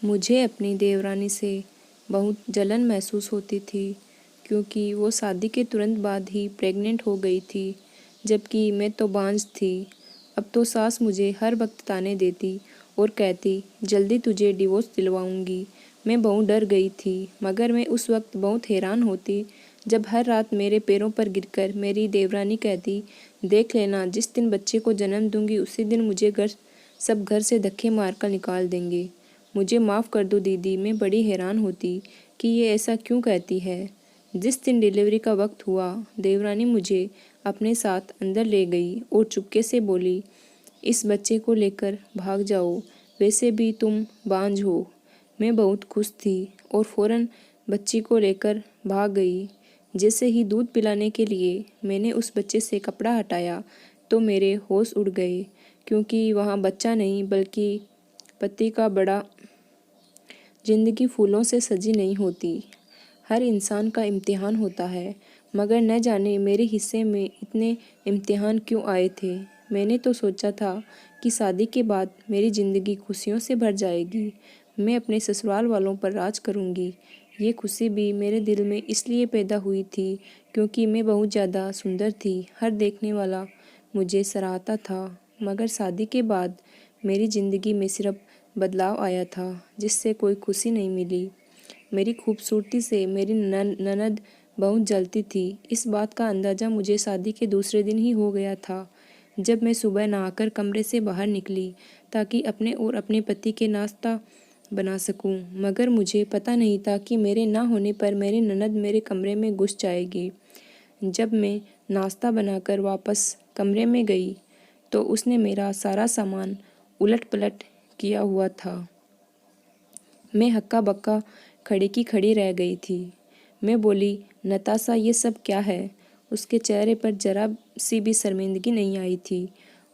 मुझे अपनी देवरानी से बहुत जलन महसूस होती थी क्योंकि वो शादी के तुरंत बाद ही प्रेग्नेंट हो गई थी, जबकि मैं तो बांझ थी। अब तो सास मुझे हर वक्त ताने देती और कहती, जल्दी तुझे डिवोर्स दिलवाऊंगी। मैं बहुत डर गई थी, मगर मैं उस वक्त बहुत हैरान होती जब हर रात मेरे पैरों पर गिरकर मेरी देवरानी कहती, देख लेना, जिस दिन बच्चे को जन्म दूंगी उसी दिन मुझे सब घर से धक्के मारकर निकाल देंगे। मुझे माफ़ कर दो दीदी। मैं बड़ी हैरान होती कि ये ऐसा क्यों कहती है। जिस दिन डिलीवरी का वक्त हुआ, देवरानी मुझे अपने साथ अंदर ले गई और चुपके से बोली, इस बच्चे को लेकर भाग जाओ, वैसे भी तुम बांझ हो। मैं बहुत खुश थी और फौरन बच्ची को लेकर भाग गई। जैसे ही दूध पिलाने के लिए मैंने उस बच्चे से कपड़ा हटाया तो मेरे होश उड़ गए, क्योंकि वहाँ बच्चा नहीं बल्कि पति का बड़ा। जिंदगी फूलों से सजी नहीं होती। हर इंसान का इम्तिहान होता है, मगर न जाने मेरे हिस्से में इतने इम्तिहान क्यों आए थे। मैंने तो सोचा था कि शादी के बाद मेरी ज़िंदगी खुशियों से भर जाएगी। मैं अपने ससुराल वालों पर राज करूंगी। ये खुशी भी मेरे दिल में इसलिए पैदा हुई थी क्योंकि मैं बहुत ज़्यादा सुंदर थी। हर देखने वाला मुझे सराहता था। मगर शादी के बाद मेरी ज़िंदगी में सिर्फ बदलाव आया था, जिससे कोई खुशी नहीं मिली। मेरी खूबसूरती से मेरी ननद बहुत जलती थी। इस बात का अंदाज़ा मुझे शादी के दूसरे दिन ही हो गया था, जब मैं सुबह नहाकर कमरे से बाहर निकली ताकि अपने और अपने पति के नाश्ता बना सकूं। मगर मुझे पता नहीं था कि मेरे ना होने पर मेरी ननद मेरे कमरे में घुस जाएगी। जब मैं नाश्ता बनाकर वापस कमरे में गई तो उसने मेरा सारा सामान उलट पलट किया हुआ था। मैं हक्का बक्का खड़ी की खड़ी रह गई थी। मैं बोली, नताशा, ये सब क्या है? उसके चेहरे पर जरा सी भी शर्मिंदगी नहीं आई थी।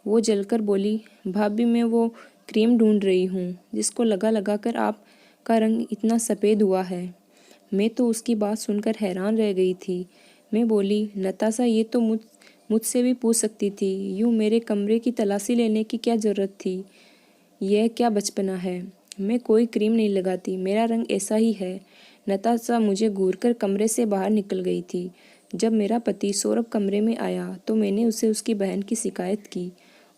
वो जलकर बोली, भाभी, मैं वो क्रीम ढूंढ रही हूँ जिसको लगा लगा कर आपका रंग इतना सफ़ेद हुआ है। मैं तो उसकी बात सुनकर हैरान रह गई थी। मैं बोली, नताशा, ये तो मुझसे भी पूछ सकती थी। यूँ मेरे कमरे की तलाशी लेने की क्या ज़रूरत थी? यह क्या बचपना है? मैं कोई क्रीम नहीं लगाती, मेरा रंग ऐसा ही है। नताशा मुझे घूरकर कमरे से बाहर निकल गई थी। जब मेरा पति सौरभ कमरे में आया तो मैंने उसे उसकी बहन की शिकायत की।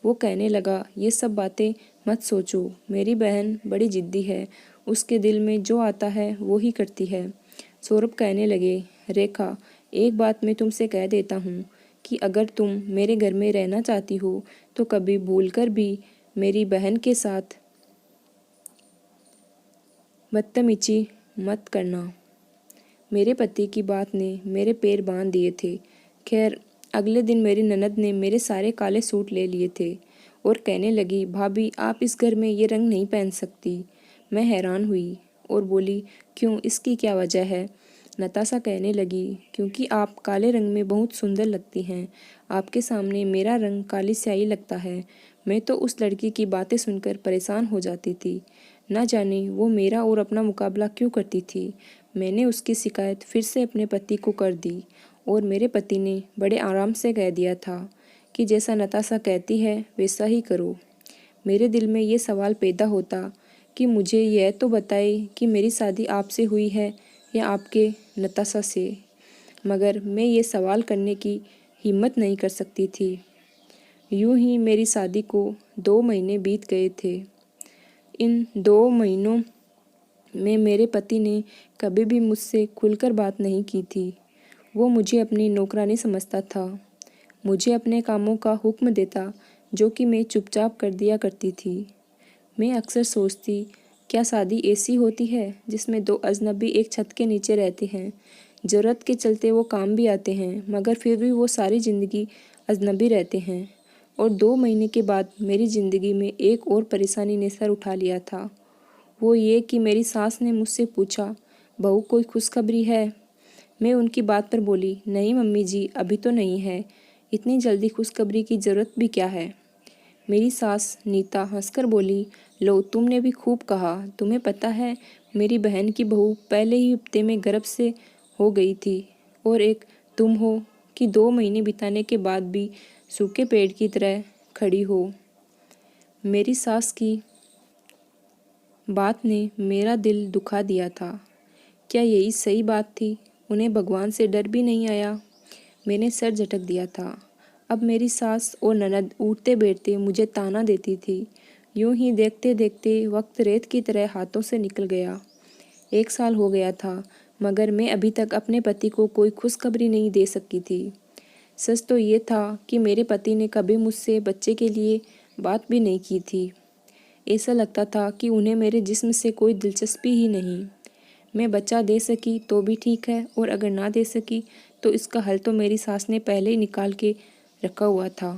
वो कहने लगा, ये सब बातें मत सोचो, मेरी बहन बड़ी जिद्दी है, उसके दिल में जो आता है वो ही करती है। सौरभ कहने लगे, रेखा, एक बात मैं तुमसे कह देता हूँ कि अगर तुम मेरे घर में रहना चाहती हो तो कभी भूलकर भी मेरी बहन के साथ बदतमीजी मत करना। मेरे पति की बात ने मेरे पैर बांध दिए थे। खैर, अगले दिन मेरी ननद ने मेरे सारे काले सूट ले लिए थे और कहने लगी, भाभी, आप इस घर में ये रंग नहीं पहन सकती। मैं हैरान हुई और बोली, क्यों, इसकी क्या वजह है? नताशा कहने लगी, क्योंकि आप काले रंग में बहुत सुंदर लगती हैं। आपके सामने मेरा रंग काली स्याही लगता है। मैं तो उस लड़की की बातें सुनकर परेशान हो जाती थी। ना जाने वो मेरा और अपना मुकाबला क्यों करती थी। मैंने उसकी शिकायत फिर से अपने पति को कर दी और मेरे पति ने बड़े आराम से कह दिया था कि जैसा नताशा कहती है वैसा ही करो। मेरे दिल में ये सवाल पैदा होता कि मुझे यह तो बताए कि मेरी शादी आपसे हुई है या आपके नताशा से, मगर मैं ये सवाल करने की हिम्मत नहीं कर सकती थी। यूं ही मेरी शादी को 2 महीने बीत गए थे। इन 2 महीनों में मेरे पति ने कभी भी मुझसे खुलकर बात नहीं की थी। वो मुझे अपनी नौकरानी समझता था, मुझे अपने कामों का हुक्म देता, जो कि मैं चुपचाप कर दिया करती थी। मैं अक्सर सोचती, क्या शादी ऐसी होती है जिसमें 2 अजनबी एक छत के नीचे रहते हैं? ज़रूरत के चलते वो काम भी आते हैं, मगर फिर भी वो सारी ज़िंदगी अजनबी रहते हैं। और 2 महीने के बाद मेरी ज़िंदगी में एक और परेशानी ने सर उठा लिया था। वो ये कि मेरी सास ने मुझसे पूछा, बहू, कोई खुशखबरी है? मैं उनकी बात पर बोली, नहीं मम्मी जी, अभी तो नहीं है। इतनी जल्दी खुशखबरी की ज़रूरत भी क्या है? मेरी सास नीता हंसकर बोली, लो, तुमने भी खूब कहा। तुम्हें पता है, मेरी बहन की बहू पहले ही हफ्ते में गर्भ से हो गई थी, और एक तुम हो कि 2 महीने बिताने के बाद भी सूखे पेड़ की तरह खड़ी हो। मेरी सास की बात ने मेरा दिल दुखा दिया था। क्या यही सही बात थी? उन्हें भगवान से डर भी नहीं आया? मैंने सर झटक दिया था। अब मेरी सास और ननद उठते बैठते मुझे ताना देती थी। यूं ही देखते देखते वक्त रेत की तरह हाथों से निकल गया। 1 साल हो गया था, मगर मैं अभी तक अपने पति को कोई खुशखबरी नहीं दे सकी थी। सच तो ये था कि मेरे पति ने कभी मुझसे बच्चे के लिए बात भी नहीं की थी। ऐसा लगता था कि उन्हें मेरे जिस्म से कोई दिलचस्पी ही नहीं। मैं बच्चा दे सकी तो भी ठीक है, और अगर ना दे सकी तो इसका हल तो मेरी सास ने पहले ही निकाल के रखा हुआ था।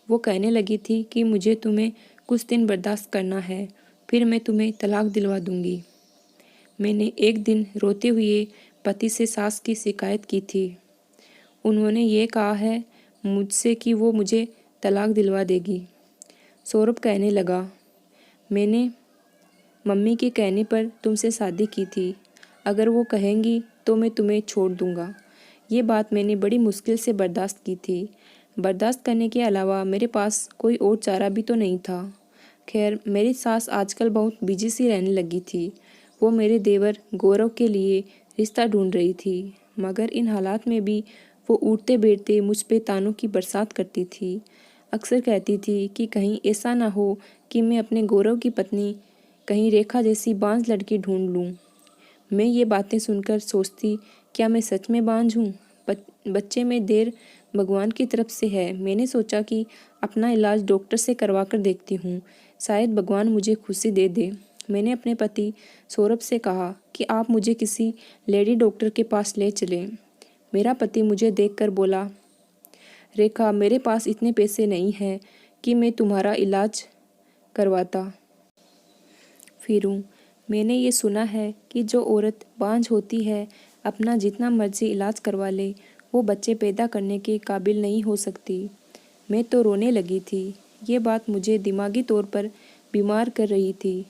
वो कहने लगी थी कि मुझे तुम्हें कुछ दिन बर्दाश्त करना है, फिर मैं तुम्हें तलाक दिलवा दूंगी। मैंने एक दिन रोते हुए पति से सास की शिकायत की थी। उन्होंने ये कहा है मुझसे कि वो मुझे तलाक दिलवा देगी। सौरभ कहने लगा, मैंने मम्मी के कहने पर तुमसे शादी की थी। अगर वो कहेंगी तो मैं तुम्हें छोड़ दूंगा। ये बात मैंने बड़ी मुश्किल से बर्दाश्त की थी। बर्दाश्त करने के अलावा मेरे पास कोई और चारा भी तो नहीं था। खैर, मेरी सास आजकल बहुत बिजी सी रहने लगी थी। वो मेरे देवर गौरव के लिए रिश्ता ढूंढ रही थी, मगर इन हालात में भी वो उठते बैठते मुझ पे तानों की बरसात करती थी। अक्सर कहती थी कि कहीं ऐसा ना हो कि मैं अपने गौरव की पत्नी कहीं रेखा जैसी बांझ लड़की ढूंढ लूँ। मैं ये बातें सुनकर सोचती, क्या मैं सच में बांझ हूँ? बच्चे में देर भगवान की तरफ से है। मैंने सोचा कि अपना इलाज डॉक्टर से करवा कर देखती हूँ, शायद भगवान मुझे खुशी दे दे। मैंने अपने पति सौरभ से कहा कि आप मुझे किसी लेडी डॉक्टर के पास ले चलें। मेरा पति मुझे देखकर बोला, रेखा, मेरे पास इतने पैसे नहीं हैं कि मैं तुम्हारा इलाज करवाता फिरूं। मैंने ये सुना है कि जो औरत बांझ होती है, अपना जितना मर्जी इलाज करवा ले, वो बच्चे पैदा करने के काबिल नहीं हो सकती। मैं तो रोने लगी थी। ये बात मुझे दिमागी तौर पर बीमार कर रही थी।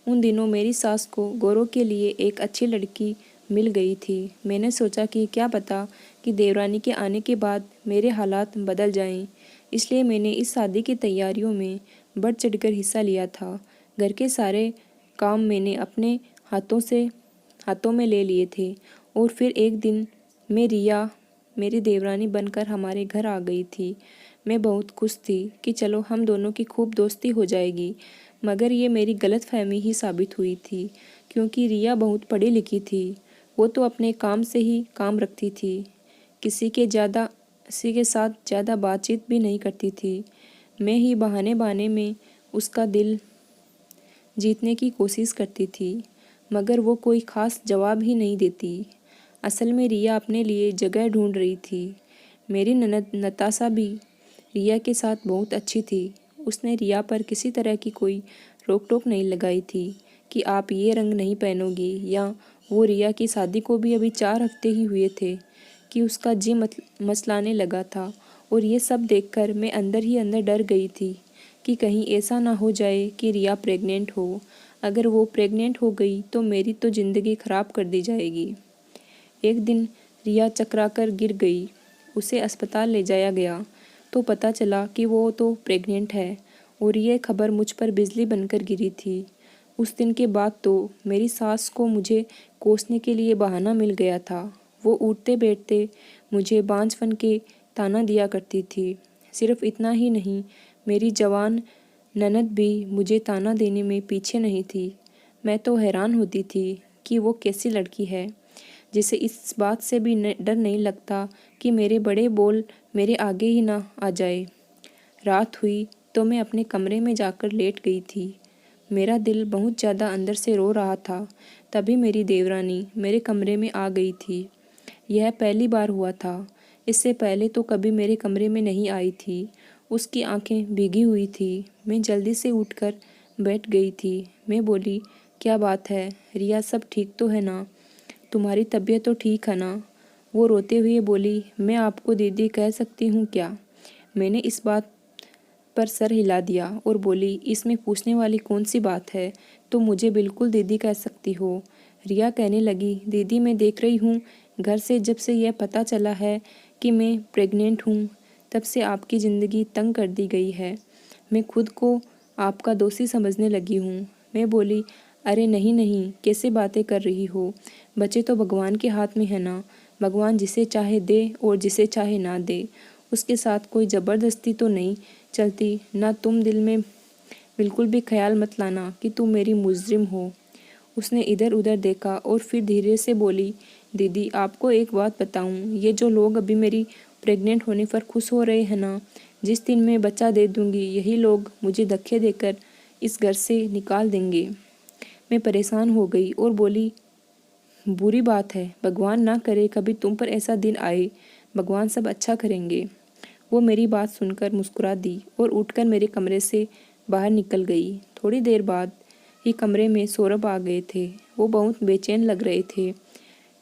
उन दिनों मेरी सास को गौरव के लिए एक अच्छी लड़की मिल गई थी। मैंने सोचा कि क्या पता कि देवरानी के आने के बाद मेरे हालात बदल जाएं। इसलिए मैंने इस शादी की तैयारियों में बढ़ चढ़कर हिस्सा लिया था। घर के सारे काम मैंने अपने हाथों में ले लिए थे। और फिर एक दिन मैं रिया मेरी देवरानी बनकर हमारे घर आ गई थी। मैं बहुत खुश थी कि चलो हम दोनों की खूब दोस्ती हो जाएगी, मगर ये मेरी गलतफहमी ही साबित हुई थी, क्योंकि रिया बहुत पढ़ी लिखी थी। वो तो अपने काम से ही काम रखती थी, किसी के साथ ज़्यादा बातचीत भी नहीं करती थी। मैं ही बहाने बहाने में उसका दिल जीतने की कोशिश करती थी, मगर वो कोई ख़ास जवाब ही नहीं देती। असल में रिया अपने लिए जगह ढूंढ रही थी। मेरी ननद नताशा भी रिया के साथ बहुत अच्छी थी। उसने रिया पर किसी तरह की कोई रोक टोक नहीं लगाई थी कि आप ये रंग नहीं पहनोगी, या वो रिया की शादी को भी अभी 4 हफ्ते ही हुए थे कि उसका जी मचलाने लगा था। और ये सब देखकर मैं अंदर ही अंदर डर गई थी कि कहीं ऐसा ना हो जाए कि रिया प्रेग्नेंट हो। अगर वो प्रेग्नेंट हो गई तो मेरी तो ज़िंदगी ख़राब कर दी जाएगी। एक दिन रिया चकराकर गिर गई। उसे अस्पताल ले जाया गया तो पता चला कि वो तो प्रेग्नेंट है, और ये खबर मुझ पर बिजली बनकर गिरी थी। उस दिन के बाद तो मेरी सास को मुझे कोसने के लिए बहाना मिल गया था। वो उठते बैठते मुझे बांझपन के ताना दिया करती थी। सिर्फ इतना ही नहीं, मेरी जवान ननद भी मुझे ताना देने में पीछे नहीं थी। मैं तो हैरान होती थी कि वो कैसी लड़की है जिसे इस बात से भी डर नहीं लगता कि मेरे बड़े बोल मेरे आगे ही ना आ जाए। रात हुई तो मैं अपने कमरे में जाकर लेट गई थी। मेरा दिल बहुत ज़्यादा अंदर से रो रहा था। तभी मेरी देवरानी मेरे कमरे में आ गई थी। यह पहली बार हुआ था। इससे पहले तो कभी मेरे कमरे में नहीं आई थी। उसकी आंखें भीगी हुई थी। मैं जल्दी से उठकर बैठ गई थी। मैं बोली, क्या बात है रिया, सब ठीक तो है ना? तुम्हारी तबीयत तो ठीक है ना? वो रोते हुए बोली, मैं आपको दीदी कह सकती हूँ क्या? मैंने इस बात पर सर हिला दिया और बोली, इसमें पूछने वाली कौन सी बात है? तुम मुझे बिल्कुल दीदी कह सकती हो। रिया कहने लगी, दीदी मैं देख रही हूँ घर से जब से यह पता चला है कि मैं प्रेग्नेंट हूँ, तब से आपकी ज़िंदगी तंग कर दी गई है। मैं खुद को आपका दोषी समझने लगी हूँ। मैं बोली, अरे नहीं नहीं, कैसे बातें कर रही हो? बच्चे तो भगवान के हाथ में है ना। भगवान जिसे चाहे दे और जिसे चाहे ना दे। उसके साथ कोई ज़बरदस्ती तो नहीं चलती ना। तुम दिल में बिल्कुल भी ख्याल मत लाना कि तुम मेरी मुजरिम हो। उसने इधर उधर देखा और फिर धीरे से बोली, दीदी आपको एक बात बताऊं, ये जो लोग अभी मेरी प्रेग्नेंट होने पर खुश हो रहे हैं ना, जिस दिन मैं बच्चा दे दूंगी यही लोग मुझे धक्के देकर इस घर से निकाल देंगे। मैं परेशान हो गई और बोली, बुरी बात है, भगवान ना करे कभी तुम पर ऐसा दिन आए। भगवान सब अच्छा करेंगे। वो मेरी बात सुनकर मुस्कुरा दी और उठकर मेरे कमरे से बाहर निकल गई। थोड़ी देर बाद ही कमरे में सौरभ आ गए थे। वो बहुत बेचैन लग रहे थे।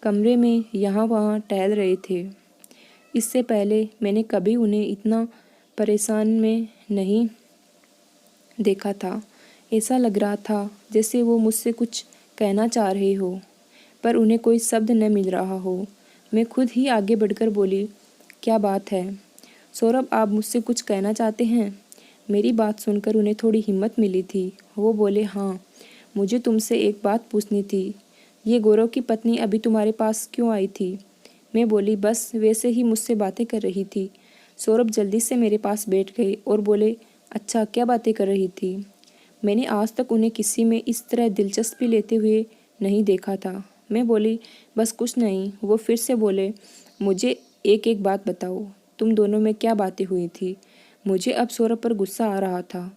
कमरे में यहाँ वहाँ टहल रहे थे। इससे पहले मैंने कभी उन्हें इतना परेशान में नहीं देखा था। ऐसा लग रहा था जैसे वो मुझसे कुछ कहना चाह रहे हो, पर उन्हें कोई शब्द न मिल रहा हो। मैं खुद ही आगे बढ़कर बोली, क्या बात है सौरभ, आप मुझसे कुछ कहना चाहते हैं? मेरी बात सुनकर उन्हें थोड़ी हिम्मत मिली थी। वो बोले, हाँ, मुझे तुमसे एक बात पूछनी थी। ये गौरव की पत्नी अभी तुम्हारे पास क्यों आई थी? मैं बोली, बस वैसे ही मुझसे बातें कर रही थी। सौरभ जल्दी से मेरे पास बैठ गए और बोले, अच्छा क्या बातें कर रही थी? मैंने आज तक उन्हें किसी में इस तरह दिलचस्पी लेते हुए नहीं देखा था। मैं बोली, बस कुछ नहीं। वो फिर से बोले, मुझे एक एक बात बताओ, तुम दोनों में क्या बातें हुई थी? मुझे अब सौरभ पर गुस्सा आ रहा था।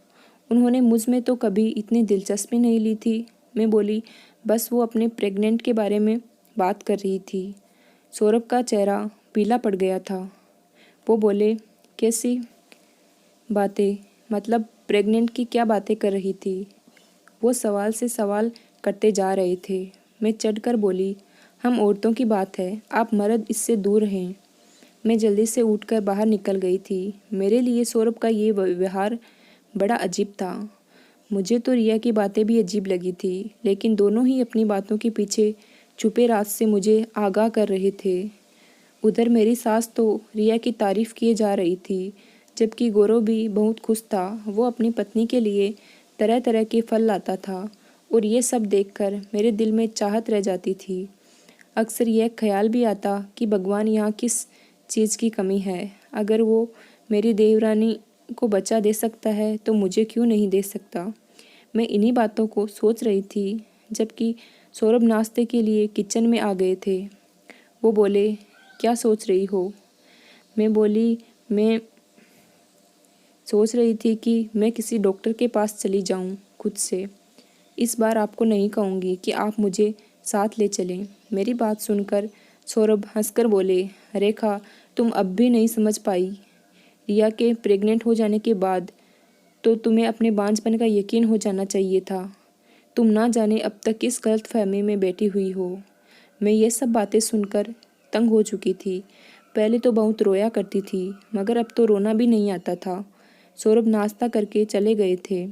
उन्होंने मुझ में तो कभी इतनी दिलचस्पी नहीं ली थी। मैं बोली, बस वो अपने प्रेग्नेंट के बारे में बात कर रही थी। सौरभ का चेहरा पीला पड़ गया था। वो बोले, कैसी बातें? मतलब प्रेग्नेंट की क्या बातें कर रही थी? वो सवाल से सवाल करते जा रहे थे। मैं चढ़कर बोली, हम औरतों की बात है, आप मर्द इससे दूर रहें। मैं जल्दी से उठकर बाहर निकल गई थी। मेरे लिए सौरभ का ये व्यवहार बड़ा अजीब था। मुझे तो रिया की बातें भी अजीब लगी थी, लेकिन दोनों ही अपनी बातों के पीछे छुपे राज से मुझे आगाह कर रहे थे। उधर मेरी सास तो रिया की तारीफ किए जा रही थी, जबकि गौरव भी बहुत खुश था। वो अपनी पत्नी के लिए तरह तरह के फल लाता था और ये सब देखकर मेरे दिल में चाहत रह जाती थी। अक्सर यह ख्याल भी आता कि भगवान यहाँ किस चीज़ की कमी है। अगर वो मेरी देवरानी को बचा दे सकता है तो मुझे क्यों नहीं दे सकता। मैं इन्हीं बातों को सोच रही थी, जबकि सौरभ नाश्ते के लिए किचन में आ गए थे। वो बोले, क्या सोच रही हो? मैं बोली, मैं सोच रही थी कि मैं किसी डॉक्टर के पास चली जाऊं खुद से। इस बार आपको नहीं कहूँगी कि आप मुझे साथ ले चलें। मेरी बात सुनकर सौरभ हंसकर बोले, रेखा, तुम अब भी नहीं समझ पाई। रिया के प्रेग्नेंट हो जाने के बाद तो तुम्हें अपने बांझपन का यकीन हो जाना चाहिए था। तुम ना जाने अब तक किस गलतफहमी में बैठी हुई हो। मैं ये सब बातें सुनकर तंग हो चुकी थी। पहले तो बहुत रोया करती थी, मगर अब तो रोना भी नहीं आता था। सौरभ नाश्ता करके चले गए थे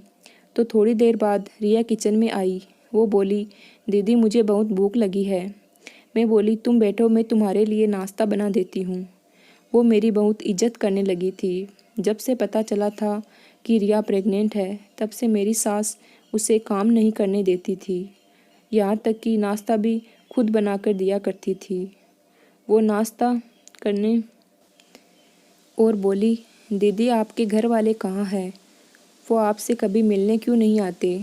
तो थोड़ी देर बाद रिया किचन में आई। वो बोली, दीदी मुझे बहुत भूख लगी है। मैं बोली, तुम बैठो, मैं तुम्हारे लिए नाश्ता बना देती हूँ। वो मेरी बहुत इज्जत करने लगी थी। जब से पता चला था कि रिया प्रेग्नेंट है, तब से मेरी सास उसे काम नहीं करने देती थी। यहाँ तक कि नाश्ता भी खुद बनाकर दिया करती थी। वो नाश्ता करने और बोली, दीदी आपके घर वाले कहाँ हैं? वो आपसे कभी मिलने क्यों नहीं आते?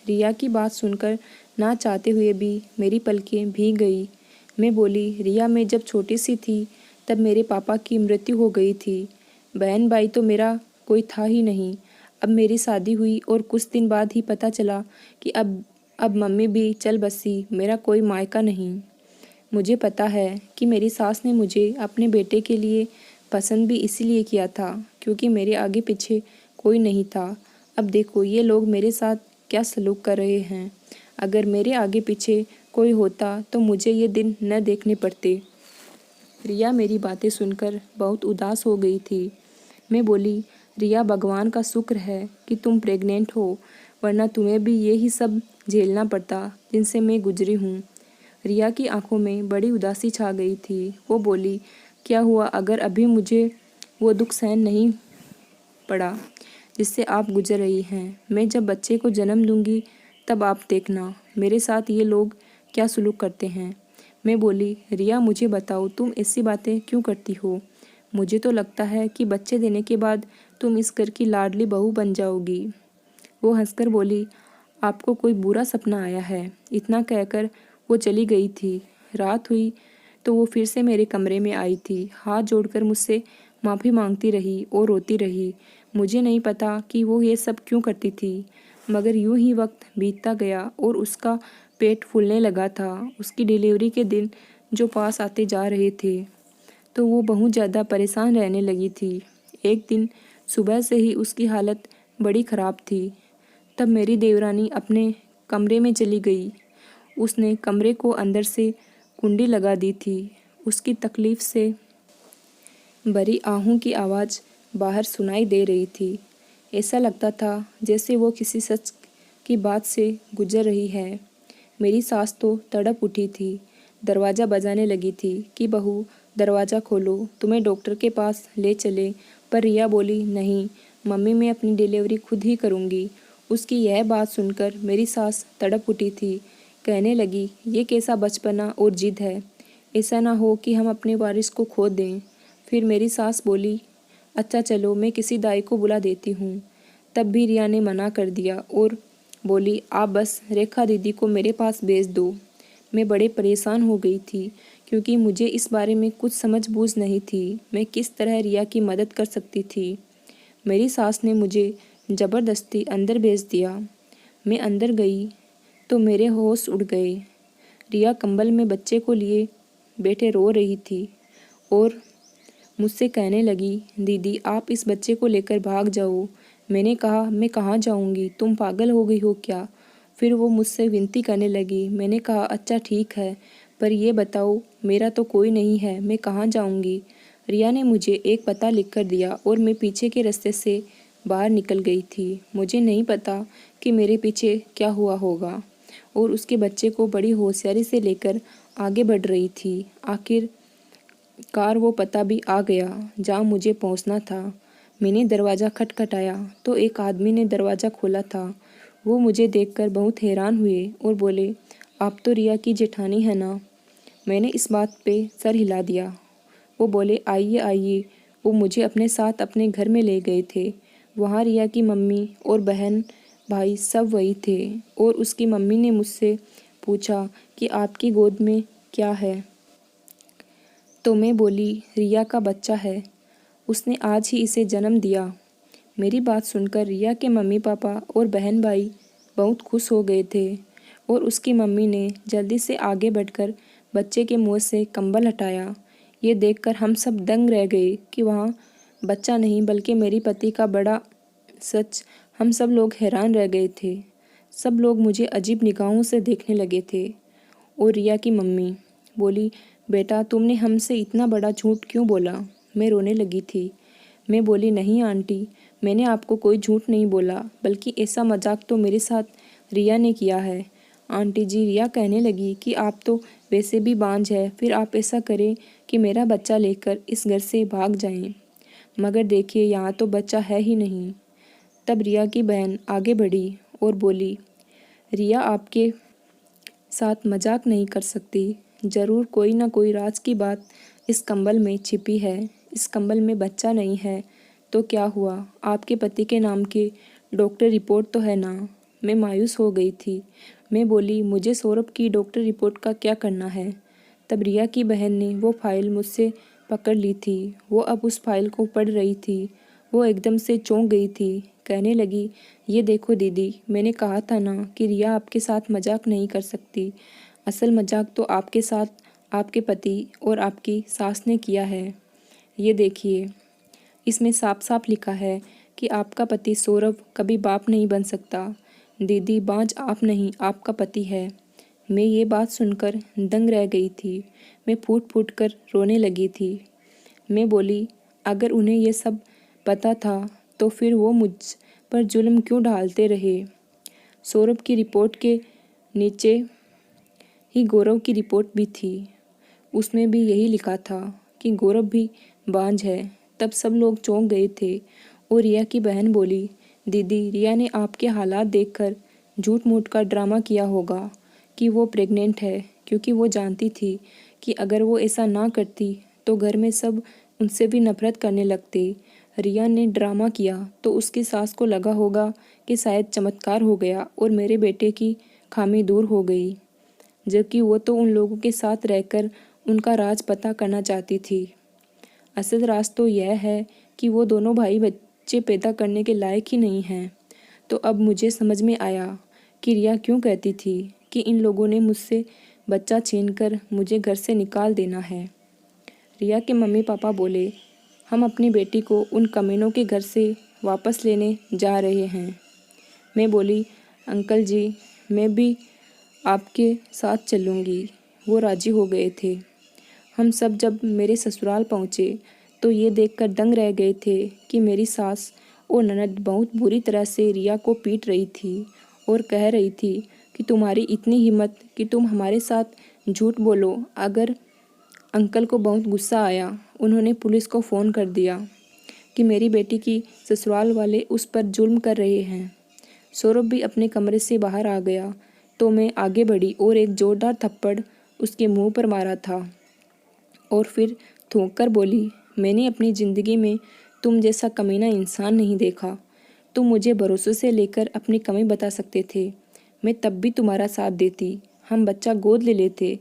रिया की बात सुनकर ना चाहते हुए भी मेरी पलकें भीग गई। मैं बोली, रिया मैं जब छोटी सी थी तब मेरे पापा की मृत्यु हो गई थी। बहन भाई तो मेरा कोई था ही नहीं। अब मेरी शादी हुई और कुछ दिन बाद ही पता चला कि अब मम्मी भी चल बसी, मेरा कोई मायका नहीं। मुझे पता है कि मेरी सास ने मुझे अपने बेटे के लिए पसंद भी इसीलिए किया था क्योंकि मेरे आगे पीछे कोई नहीं था। अब देखो ये लोग मेरे साथ क्या सलूक कर रहे हैं। अगर मेरे आगे पीछे कोई होता तो मुझे ये दिन न देखने पड़ते। रिया मेरी बातें सुनकर बहुत उदास हो गई थी। मैं बोली, रिया भगवान का शुक्र है कि तुम प्रेग्नेंट हो, वरना तुम्हें भी यही सब झेलना पड़ता जिनसे मैं गुजरी हूँ। रिया की आंखों में बड़ी उदासी छा गई थी। वो बोली, क्या हुआ अगर अभी मुझे वो दुख सहन नहीं पड़ा जिससे आप गुजर रही हैं? मैं जब बच्चे को जन्म दूंगी तब आप देखना मेरे साथ ये लोग क्या सलूक करते हैं। मैं बोली, रिया मुझे बताओ तुम ऐसी बातें क्यों करती हो? मुझे तो लगता है कि बच्चे देने के बाद तुम इस घर की लाडली बहू बन जाओगी। वो हंसकर बोली, आपको कोई बुरा सपना आया है। इतना कहकर वो चली गई थी। रात हुई तो वो फिर से मेरे कमरे में आई थी। हाथ जोड़कर मुझसे माफ़ी मांगती रही और रोती रही। मुझे नहीं पता कि वो ये सब क्यों करती थी, मगर यूं ही वक्त बीतता गया और उसका पेट फूलने लगा था। उसकी डिलीवरी के दिन जो पास आते जा रहे थे तो वो बहुत ज़्यादा परेशान रहने लगी थी। एक दिन सुबह से ही उसकी हालत बड़ी ख़राब थी। तब मेरी देवरानी अपने कमरे में चली गई। उसने कमरे को अंदर से कुंडी लगा दी थी। उसकी तकलीफ़ से भरी आहों की आवाज़ बाहर सुनाई दे रही थी। ऐसा लगता था जैसे वो किसी सच की बात से गुजर रही है। मेरी सास तो तड़प उठी थी। दरवाज़ा बजाने लगी थी कि बहू दरवाज़ा खोलो, तुम्हें डॉक्टर के पास ले चले। पर रिया बोली, नहीं मम्मी, मैं अपनी डिलीवरी खुद ही करूँगी। उसकी यह बात सुनकर मेरी सास तड़प उठी थी। कहने लगी, ये कैसा बचपना और जिद है, ऐसा ना हो कि हम अपने वारिस को खो दें। फिर मेरी सास बोली, अच्छा चलो मैं किसी दाई को बुला देती हूँ। तब भी रिया ने मना कर दिया और बोली, आप बस रेखा दीदी को मेरे पास भेज दो। मैं बड़े परेशान हो गई थी क्योंकि मुझे इस बारे में कुछ समझ बूझ नहीं थी। मैं किस तरह रिया की मदद कर सकती थी। मेरी सास ने मुझे ज़बरदस्ती अंदर भेज दिया। मैं अंदर गई तो मेरे होश उड़ गए। रिया कंबल में बच्चे को लिए बैठे रो रही थी और मुझसे कहने लगी, दीदी आप इस बच्चे को लेकर भाग जाओ। मैंने कहा, मैं कहाँ जाऊँगी, तुम पागल हो गई हो क्या? फिर वो मुझसे विनती करने लगी। मैंने कहा, अच्छा ठीक है, पर ये बताओ मेरा तो कोई नहीं है, मैं कहाँ जाऊँगी? रिया ने मुझे एक पता लिख कर दिया और मैं पीछे के रास्ते से बाहर निकल गई थी। मुझे नहीं पता कि मेरे पीछे क्या हुआ होगा और उसके बच्चे को बड़ी होशियारी से लेकर आगे बढ़ रही थी। आखिरकार वो पता भी आ गया जहाँ मुझे पहुँचना था। मैंने दरवाज़ा खटखटाया तो एक आदमी ने दरवाज़ा खोला था। वो मुझे देखकर बहुत हैरान हुए और बोले, आप तो रिया की जेठानी है ना? मैंने इस बात पे सर हिला दिया। वो बोले, आइए आइए। वो मुझे अपने साथ अपने घर में ले गए थे। वहाँ रिया की मम्मी और बहन भाई सब वही थे और उसकी मम्मी ने मुझसे पूछा कि आपकी गोद में क्या है? तो मैं बोली, रिया का बच्चा है, उसने आज ही इसे जन्म दिया। मेरी बात सुनकर रिया के मम्मी पापा और बहन भाई बहुत खुश हो गए थे और उसकी मम्मी ने जल्दी से आगे बढ़कर बच्चे के मुंह से कंबल हटाया। ये देखकर हम सब दंग रह गए कि वहाँ बच्चा नहीं बल्कि मेरी पति का बड़ा सच। हम सब लोग हैरान रह गए थे। सब लोग मुझे अजीब निगाहों से देखने लगे थे और रिया की मम्मी बोली, बेटा तुमने हमसे इतना बड़ा झूठ क्यों बोला? मैं रोने लगी थी। मैं बोली, नहीं आंटी, मैंने आपको कोई झूठ नहीं बोला, बल्कि ऐसा मजाक तो मेरे साथ रिया ने किया है। आंटी जी, रिया कहने लगी कि आप तो वैसे भी बांझ है, फिर आप ऐसा करें कि मेरा बच्चा लेकर इस घर से भाग जाएं। मगर देखिए यहाँ तो बच्चा है ही नहीं। तब रिया की बहन आगे बढ़ी और बोली, रिया आपके साथ मजाक नहीं कर सकती। ज़रूर कोई ना कोई राज की बात इस कंबल में छिपी है। इस कंबल में बच्चा नहीं है तो क्या हुआ? आपके पति के नाम की डॉक्टर रिपोर्ट तो है ना? मैं मायूस हो गई थी। मैं बोली, मुझे सौरभ की डॉक्टर रिपोर्ट का क्या करना है? तब रिया की बहन ने वो फाइल मुझसे पकड़ ली थी। वो अब उस फाइल को पढ़ रही थी। वो एकदम से चौंक गई थी। कहने लगी, ये देखो दीदी, मैंने कहा था ना कि रिया आपके साथ मजाक नहीं कर सकती। असल मजाक तो आपके साथ आपके पति और आपकी सास ने किया है। ये देखिए, इसमें साफ साफ लिखा है कि आपका पति सौरभ कभी बाप नहीं बन सकता। दीदी, बांझ आप नहीं, आपका पति है। मैं ये बात सुनकर दंग रह गई थी। मैं फूट फूट कर रोने लगी थी। मैं बोली, अगर उन्हें ये सब पता था तो फिर वो मुझ पर जुल्म क्यों डालते रहे? सौरभ की रिपोर्ट के नीचे ही गौरव की रिपोर्ट भी थी। उसमें भी यही लिखा था कि गौरव भी बांझ है। तब सब लोग चौंक गए थे और रिया की बहन बोली, दीदी, रिया ने आपके हालात देखकर झूठ मूठ का ड्रामा किया होगा कि वो प्रेग्नेंट है, क्योंकि वो जानती थी कि अगर वो ऐसा ना करती तो घर में सब उनसे भी नफरत करने लगते। रिया ने ड्रामा किया तो उसकी सास को लगा होगा कि शायद चमत्कार हो गया और मेरे बेटे की खामी दूर हो गई, जबकि वो तो उन लोगों के साथ रहकर उनका राज पता करना चाहती थी। असल राज तो यह है कि वो दोनों भाई बच्चे पैदा करने के लायक ही नहीं हैं। तो अब मुझे समझ में आया कि रिया क्यों कहती थी कि इन लोगों ने मुझसे बच्चा छीनकर मुझे घर से निकाल देना है। रिया के मम्मी पापा बोले, हम अपनी बेटी को उन कमीनों के घर से वापस लेने जा रहे हैं। मैं बोली, अंकल जी, मैं भी आपके साथ चलूँगी। वो राजी हो गए थे। हम सब जब मेरे ससुराल पहुँचे तो ये देखकर दंग रह गए थे कि मेरी सास और ननद बहुत बुरी तरह से रिया को पीट रही थी और कह रही थी कि तुम्हारी इतनी हिम्मत कि तुम हमारे साथ झूठ बोलो। अगर अंकल को बहुत गुस्सा आया, उन्होंने पुलिस को फ़ोन कर दिया कि मेरी बेटी की ससुराल वाले उस पर जुल्म कर रहे हैं। सौरभ भी अपने कमरे से बाहर आ गया तो मैं आगे बढ़ी और एक जोरदार थप्पड़ उसके मुंह पर मारा था और फिर थूक कर बोली, मैंने अपनी ज़िंदगी में तुम जैसा कमीना इंसान नहीं देखा। तुम मुझे भरोसे से लेकर अपनी कमी बता सकते थे, मैं तब भी तुम्हारा साथ देती, हम बच्चा गोद ले लेते,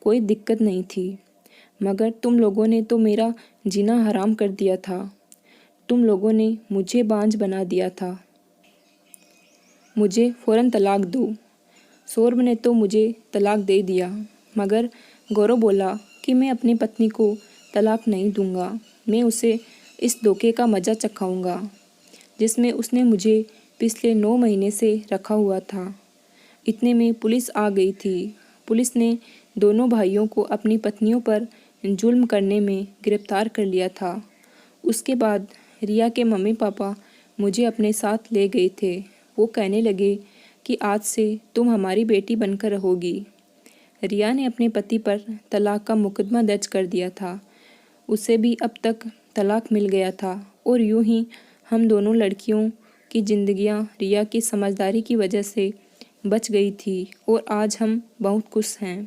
कोई दिक्कत नहीं थी। मगर तुम लोगों ने तो मेरा जीना हराम कर दिया था। तुम लोगों ने मुझे बांझ बना दिया था। मुझे फ़ौरन तलाक दो। सौरभ ने तो मुझे तलाक दे दिया, मगर गौरव बोला कि मैं अपनी पत्नी को तलाक नहीं दूंगा। मैं उसे इस धोखे का मज़ा चखाऊंगा जिसमें उसने मुझे पिछले 9 महीने से रखा हुआ था। इतने में पुलिस आ गई थी। पुलिस ने दोनों भाइयों को अपनी पत्नियों पर जुल्म करने में गिरफ्तार कर लिया था। उसके बाद रिया के मम्मी पापा मुझे अपने साथ ले गए थे। वो कहने लगे कि आज से तुम हमारी बेटी बनकर रहोगी। रिया ने अपने पति पर तलाक का मुकदमा दर्ज कर दिया था। उसे भी अब तक तलाक मिल गया था और यूं ही हम दोनों लड़कियों की ज़िंदगियां रिया की समझदारी की वजह से बच गई थी और आज हम बहुत खुश हैं।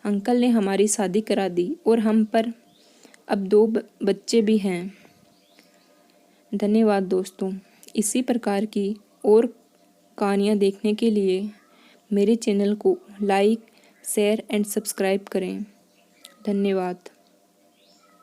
अंकल ने हमारी शादी करा दी और हम पर अब 2 बच्चे भी हैं। धन्यवाद दोस्तों। इसी प्रकार की और कहानियाँ देखने के लिए मेरे चैनल को लाइक, शेयर एंड सब्सक्राइब करें। धन्यवाद।